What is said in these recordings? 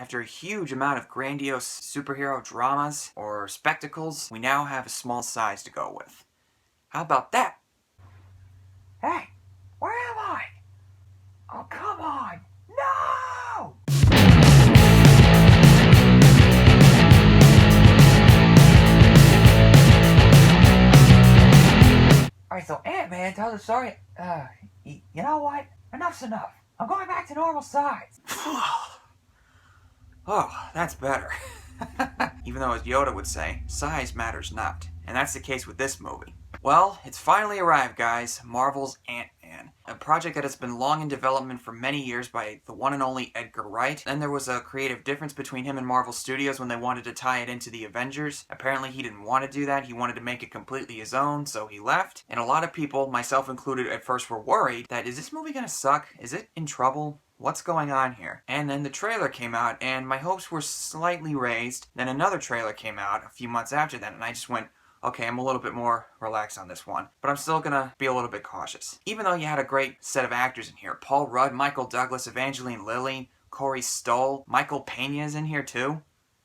After a huge amount of grandiose superhero dramas or spectacles, we now have a small size to go with. How about that? Hey, where am I? Oh, come on! No! Alright, so Ant-Man tells a story. You know what? Enough's enough. I'm going back to normal size. Oh, that's better. Even though, as Yoda would say, size matters not. And that's the case with this movie. Well, it's finally arrived, guys. Marvel's Ant-Man. A project that has been long in development for many years by the one and only Edgar Wright. Then there was a creative difference between him and Marvel Studios when they wanted to tie it into the Avengers. Apparently he didn't want to do that. He wanted to make it completely his own, so he left. And a lot of people, myself included, at first were worried that, is this movie gonna suck? Is it in trouble? What's going on here? And then the trailer came out, and my hopes were slightly raised. Then another trailer came out a few months after that, and I just went, okay, I'm a little bit more relaxed on this one. But I'm still gonna be a little bit cautious. Even though you had a great set of actors in here. Paul Rudd, Michael Douglas, Evangeline Lilly, Corey Stoll, Michael Pena's in here too.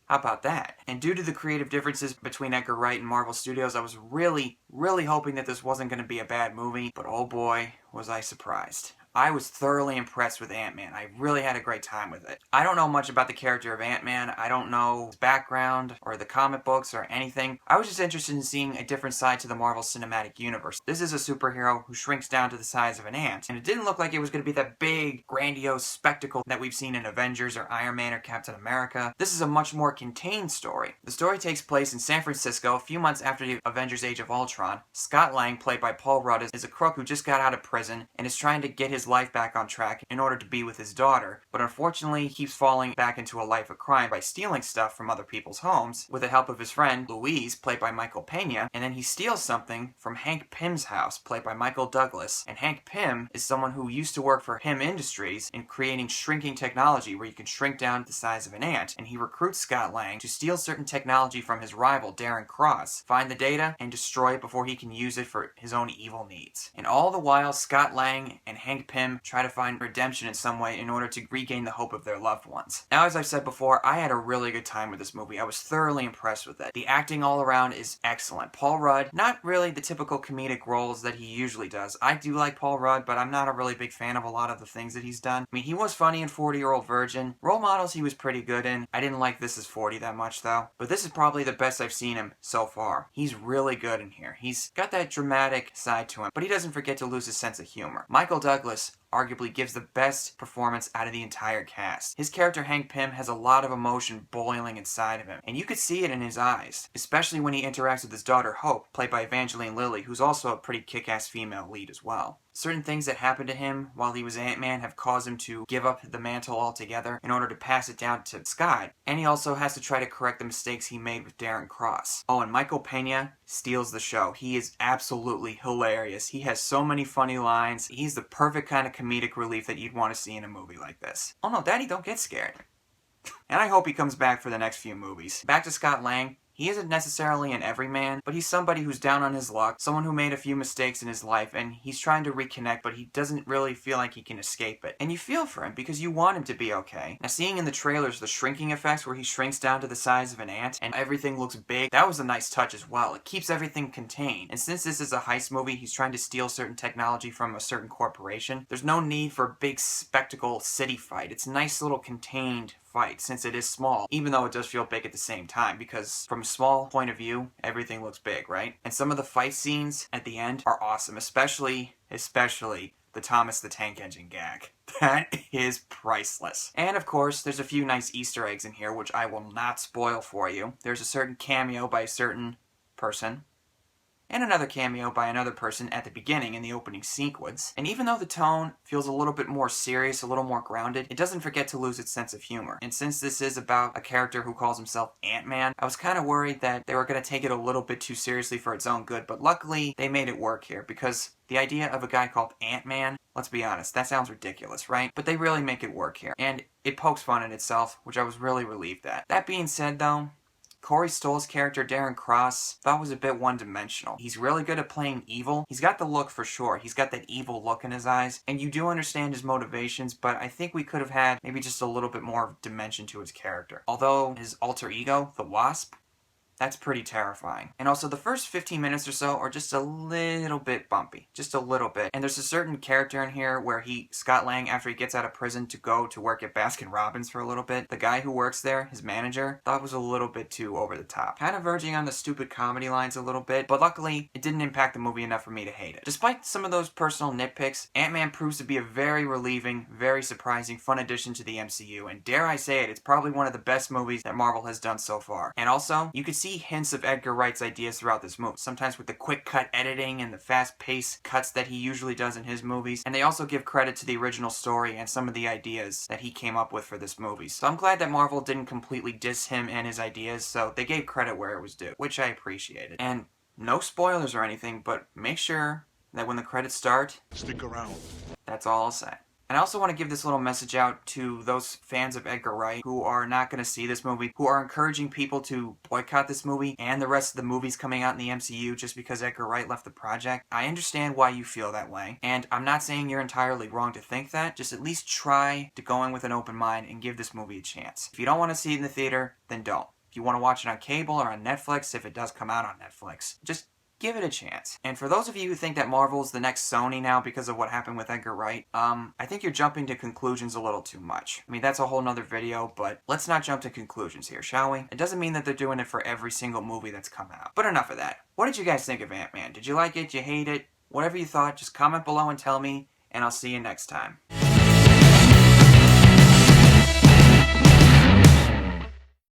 How about that? And due to the creative differences between Edgar Wright and Marvel Studios, I was really hoping that this wasn't going to be a bad movie, but oh boy, was I surprised. I was thoroughly impressed with Ant-Man. I really had a great time with it. I don't know much about the character of Ant-Man. I don't know his background or the comic books or anything. I was just interested in seeing a different side to the Marvel Cinematic Universe. This is a superhero who shrinks down to the size of an ant, and it didn't look like it was going to be that big, grandiose spectacle that we've seen in Avengers or Iron Man or Captain America. This is a much more contained story. The story takes place in San Francisco a few months after the Avengers Age of Ultron. Scott Lang, played by Paul Rudd, is a crook who just got out of prison and is trying to get his life back on track in order to be with his daughter, but unfortunately he keeps falling back into a life of crime by stealing stuff from other people's homes with the help of his friend Louise, played by Michael Pena, and then he steals something from Hank Pym's house, played by Michael Douglas. And Hank Pym is someone who used to work for Pym Industries in creating shrinking technology where you can shrink down to the size of an ant, and he recruits Scott Lang to steal certain technology from his rival Darren Cross, find the data, and destroy it before he can use it for his own evil needs. And all the while, Scott Lang and Hank Pym try to find redemption in some way in order to regain the hope of their loved ones. Now, as I've said before, I had a really good time with this movie. I was thoroughly impressed with it. The acting all around is excellent. Paul Rudd, not really the typical comedic roles that he usually does. I do like Paul Rudd, but I'm not a really big fan of a lot of the things that he's done. I mean, he was funny in 40-Year-Old Virgin. Role Models he was pretty good in. I didn't like This Is 40 that much, though. But this is probably the best I've seen him so far. He's really good in here. He's got that dramatic side to him, but he doesn't forget to lose his sense of humor. Michael Douglas arguably gives the best performance out of the entire cast. His character Hank Pym has a lot of emotion boiling inside of him, and you could see it in his eyes, especially when he interacts with his daughter Hope, played by Evangeline Lilly, who's also a pretty kick-ass female lead as well. Certain things that happened to him while he was Ant-Man have caused him to give up the mantle altogether in order to pass it down to Scott, and he also has to try to correct the mistakes he made with Darren Cross. Oh, and Michael Pena steals the show. He is absolutely hilarious. He has so many funny lines. He's the perfect kind of comedic relief that you'd want to see in a movie like this. Oh no, Daddy, don't get scared. And I hope he comes back for the next few movies. Back to Scott Lang. He isn't necessarily an everyman, but he's somebody who's down on his luck, someone who made a few mistakes in his life, and he's trying to reconnect, but he doesn't really feel like he can escape it. And you feel for him, because you want him to be okay. Now, seeing in the trailers the shrinking effects where he shrinks down to the size of an ant, and everything looks big, that was a nice touch as well. It keeps everything contained. And since this is a heist movie, he's trying to steal certain technology from a certain corporation, there's no need for a big spectacle city fight. It's a nice little contained fight, since it is small, even though it does feel big at the same time, because from a small point of view, everything looks big, right? And some of the fight scenes at the end are awesome, especially the Thomas the Tank Engine gag. That is priceless. And of course, there's a few nice Easter eggs in here, which I will not spoil for you. There's a certain cameo by a certain person, and another cameo by another person at the beginning in the opening sequence. And even though the tone feels a little bit more serious, a little more grounded, it doesn't forget to lose its sense of humor. And since this is about a character who calls himself Ant-Man, I was kind of worried that they were going to take it a little bit too seriously for its own good, but luckily they made it work here, because the idea of a guy called Ant-Man, let's be honest, that sounds ridiculous, right? But they really make it work here, and it pokes fun at itself, which I was really relieved at. That being said, though, Corey Stoll's character, Darren Cross, thought was a bit one-dimensional. He's really good at playing evil. He's got the look for sure. He's got that evil look in his eyes, and you do understand his motivations, but I think we could have had maybe just a little bit more dimension to his character. Although his alter ego, the Wasp, that's pretty terrifying. And also, the first 15 minutes or so are just a little bit bumpy. Just a little bit. And there's a certain character in here where Scott Lang, after he gets out of prison to go to work at Baskin-Robbins for a little bit, the guy who works there, his manager, thought was a little bit too over the top. Kind of verging on the stupid comedy lines a little bit, but luckily, it didn't impact the movie enough for me to hate it. Despite some of those personal nitpicks, Ant-Man proves to be a very relieving, very surprising, fun addition to the MCU, and dare I say it, it's probably one of the best movies that Marvel has done so far. And also, you can see hints of Edgar Wright's ideas throughout this movie, sometimes with the quick cut editing and the fast-paced cuts that he usually does in his movies, and they also give credit to the original story and some of the ideas that he came up with for this movie. So I'm glad that Marvel didn't completely diss him and his ideas, so they gave credit where it was due, which I appreciated. And no spoilers or anything, but make sure that when the credits start, stick around. That's all I'll say. And I also want to give this little message out to those fans of Edgar Wright who are not going to see this movie, who are encouraging people to boycott this movie and the rest of the movies coming out in the MCU just because Edgar Wright left the project. I understand why you feel that way, and I'm not saying you're entirely wrong to think that. Just at least try to go in with an open mind and give this movie a chance. If you don't want to see it in the theater, then don't. If you want to watch it on cable or on Netflix, if it does come out on Netflix, just give it a chance. And for those of you who think that Marvel's the next Sony now because of what happened with Edgar Wright, I think you're jumping to conclusions a little too much. I mean, that's a whole nother video, but let's not jump to conclusions here, shall we? It doesn't mean that they're doing it for every single movie that's come out. But enough of that. What did you guys think of Ant-Man? Did you like it? Did you hate it? Whatever you thought, just comment below and tell me, and I'll see you next time.